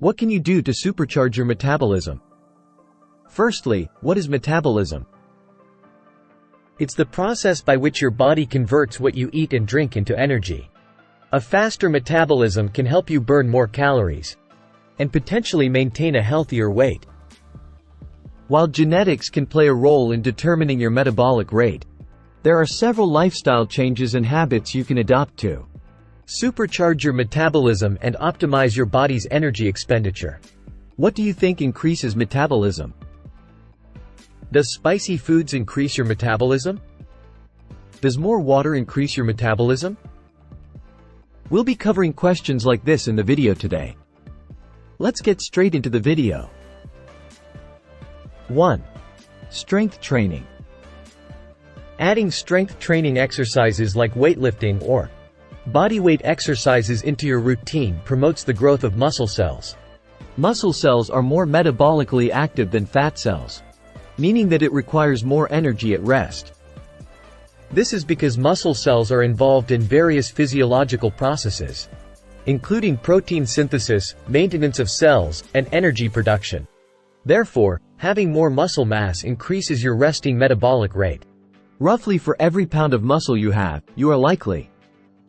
What can you do to supercharge your metabolism? Firstly, what is metabolism? It's the process by which your body converts what you eat and drink into energy. A faster metabolism can help you burn more calories and potentially maintain a healthier weight. While genetics can play a role in determining your metabolic rate, there are several lifestyle changes and habits you can adopt to supercharge your metabolism and optimize your body's energy expenditure. What do you think increases metabolism? Does spicy foods increase your metabolism? Does more water increase your metabolism? We'll be covering questions like this in the video today. Let's get straight into the video. 1. Strength training. Adding strength training exercises like weightlifting or bodyweight exercises into your routine promotes the growth of muscle cells. Muscle cells are more metabolically active than fat cells, meaning that it requires more energy at rest. This is because muscle cells are involved in various physiological processes, including protein synthesis, maintenance of cells, and energy production. Therefore, having more muscle mass increases your resting metabolic rate. Roughly for every pound of muscle you have, you are likely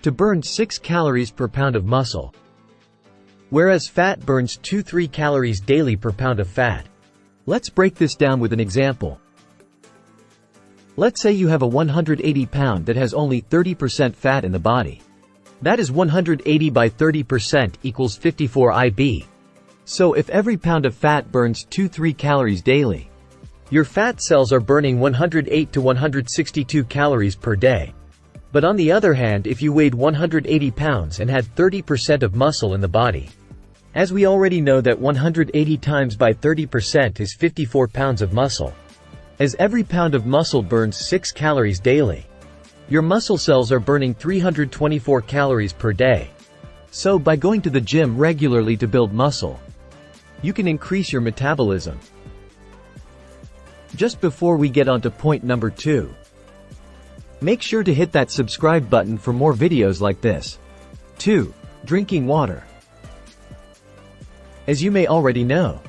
to burn 6 calories per pound of muscle, whereas fat burns 2-3 calories daily per pound of fat. Let's break this down with an example. Let's say you have a 180 pound that has only 30% fat in the body. That is 180 by 30% equals 54 IB. So if every pound of fat burns 2-3 calories daily, your fat cells are burning 108 to 162 calories per day. But on the other hand, if you weighed 180 pounds and had 30% of muscle in the body, as we already know that 180 times by 30% is 54 pounds of muscle. As every pound of muscle burns 6 calories daily, your muscle cells are burning 324 calories per day. So by going to the gym regularly to build muscle, you can increase your metabolism. Just before we get on to point number 2, make sure to hit that subscribe button for more videos like this. 2. Drinking water. As you may already know,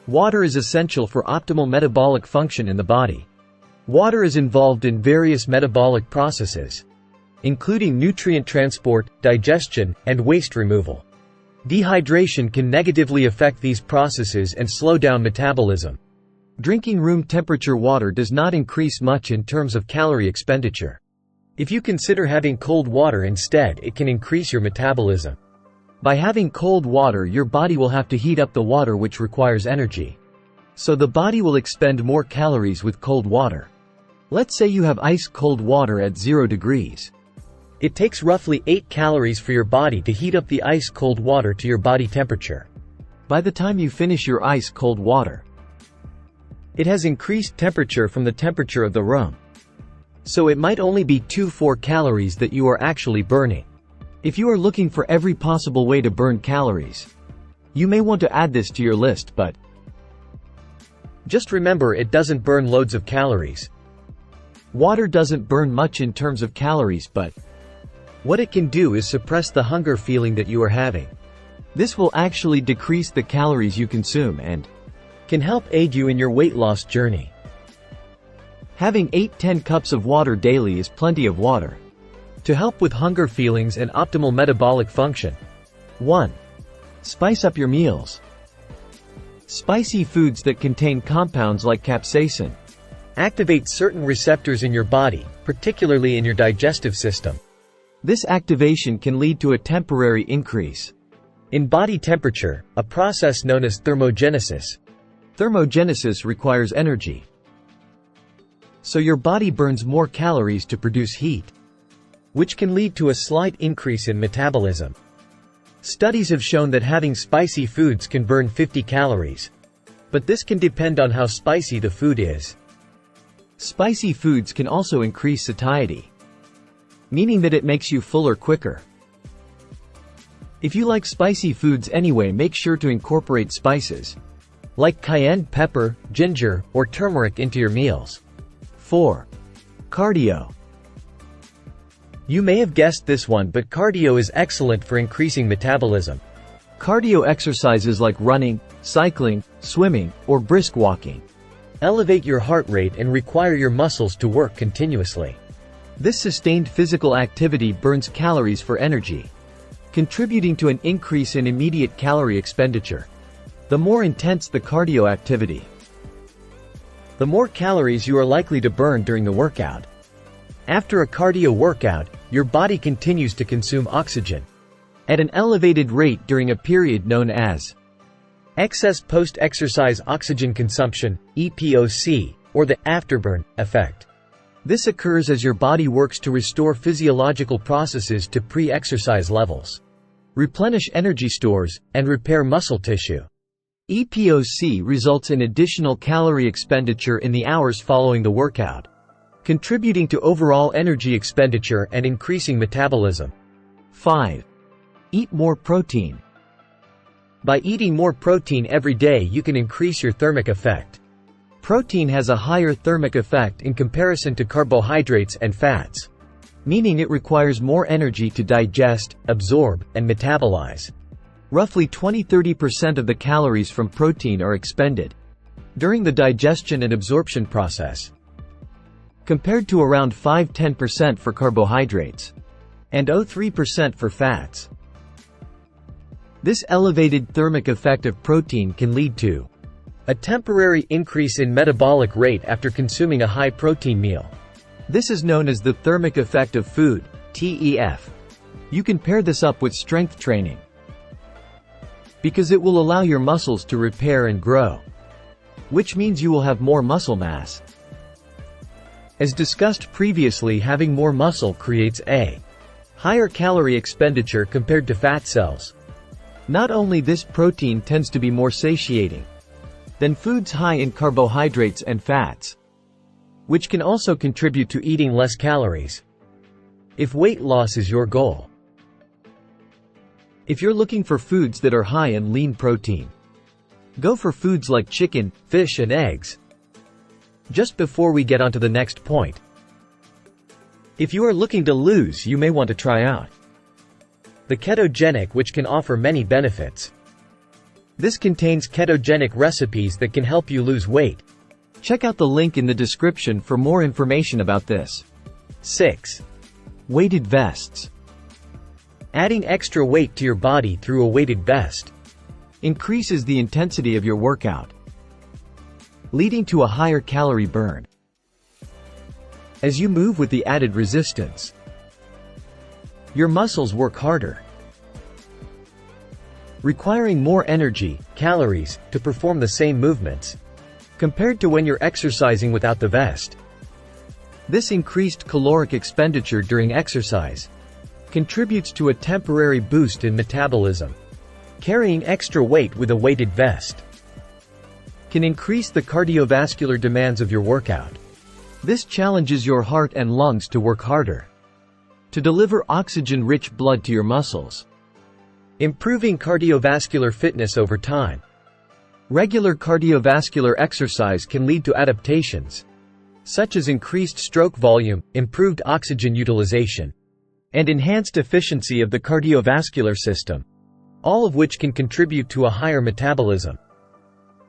water is essential for optimal metabolic function in the body. Water is involved in various metabolic processes, including nutrient transport, digestion, and waste removal. Dehydration can negatively affect these processes and slow down metabolism. Drinking room temperature water does not increase much in terms of calorie expenditure. If you consider having cold water instead, it can increase your metabolism. By having cold water, your body will have to heat up the water, which requires energy. So the body will expend more calories with cold water. Let's say you have ice-cold water at 0 degrees. It takes roughly 8 calories for your body to heat up the ice-cold water to your body temperature. By the time you finish your ice-cold water, it has increased temperature from the temperature of the room. So it might only be 2-4 calories that you are actually burning. If you are looking for every possible way to burn calories, you may want to add this to your list, but just remember, it doesn't burn loads of calories. Water doesn't burn much in terms of calories, but what it can do is suppress the hunger feeling that you are having. This will actually decrease the calories you consume and can help aid you in your weight loss journey. Having 8-10 cups of water daily is plenty of water to help with hunger feelings and optimal metabolic function. 1. Spice up your meals. Spicy foods that contain compounds like capsaicin activate certain receptors in your body, particularly in your digestive system. This activation can lead to a temporary increase in body temperature, a process known as thermogenesis. Thermogenesis requires energy, so your body burns more calories to produce heat, which can lead to a slight increase in metabolism. Studies have shown that having spicy foods can burn 50 calories, but this can depend on how spicy the food is. Spicy foods can also increase satiety, meaning that it makes you fuller quicker. If you like spicy foods anyway, make sure to incorporate spices like cayenne pepper, ginger, or turmeric into your meals. 4. Cardio. You may have guessed this one, but cardio is excellent for increasing metabolism. Cardio exercises like running, cycling, swimming, or brisk walking elevate your heart rate and require your muscles to work continuously. This sustained physical activity burns calories for energy, contributing to an increase in immediate calorie expenditure. The more intense the cardio activity, the more calories you are likely to burn during the workout. After a cardio workout, your body continues to consume oxygen at an elevated rate during a period known as excess post-exercise oxygen consumption, EPOC, or the afterburn effect. This occurs as your body works to restore physiological processes to pre-exercise levels, replenish energy stores, and repair muscle tissue. EPOC results in additional calorie expenditure in the hours following the workout, contributing to overall energy expenditure and increasing metabolism. 5. Eat more protein. By eating more protein every day, you can increase your thermic effect. Protein has a higher thermic effect in comparison to carbohydrates and fats, meaning it requires more energy to digest, absorb, and metabolize. Roughly 20–30% of the calories from protein are expended during the digestion and absorption process, compared to around 5–10% for carbohydrates and 0–3% for fats. This elevated thermic effect of protein can lead to a temporary increase in metabolic rate after consuming a high-protein meal. This is known as the thermic effect of food, TEF. You can pair this up with strength training, because it will allow your muscles to repair and grow, which means you will have more muscle mass. As discussed previously, having more muscle creates a higher calorie expenditure compared to fat cells. Not only this, protein tends to be more satiating than foods high in carbohydrates and fats, which can also contribute to eating less calories. If weight loss is your goal, if you're looking for foods that are high in lean protein, go for foods like chicken, fish, and eggs. Just before we get onto the next point, if you are looking to lose, you may want to try out the ketogenic, which can offer many benefits. This contains ketogenic recipes that can help you lose weight. Check out the link in the description for more information about this. 6. Weighted vests. Adding extra weight to your body through a weighted vest increases the intensity of your workout, leading to a higher calorie burn. As you move with the added resistance, your muscles work harder, requiring more energy, calories, to perform the same movements, compared to when you're exercising without the vest. This increased caloric expenditure during exercise contributes to a temporary boost in metabolism. Carrying extra weight with a weighted vest can increase the cardiovascular demands of your workout. This challenges your heart and lungs to work harder to deliver oxygen-rich blood to your muscles, improving cardiovascular fitness over time. Regular cardiovascular exercise can lead to adaptations, such as increased stroke volume, improved oxygen utilization, and enhanced efficiency of the cardiovascular system, all of which can contribute to a higher metabolism.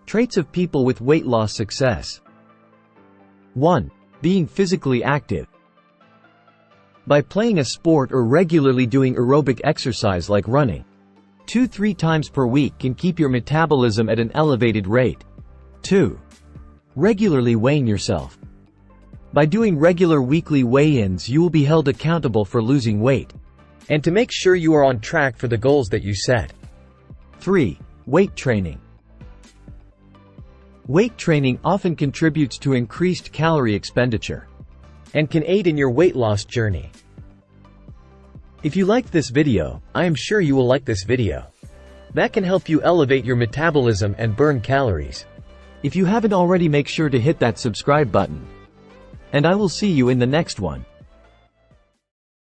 Traits of people with weight loss success. 1. Being physically active. By playing a sport or regularly doing aerobic exercise like running 2–3 times per week can keep your metabolism at an elevated rate. 2. Regularly weighing yourself. By doing regular weekly weigh-ins, you will be held accountable for losing weight, and to make sure you are on track for the goals that you set. 3. Weight training. Weight training often contributes to increased calorie expenditure and can aid in your weight loss journey. If you liked this video, I am sure you will like this video. That can help you elevate your metabolism and burn calories. If you haven't already, make sure to hit that subscribe button. And I will see you in the next one.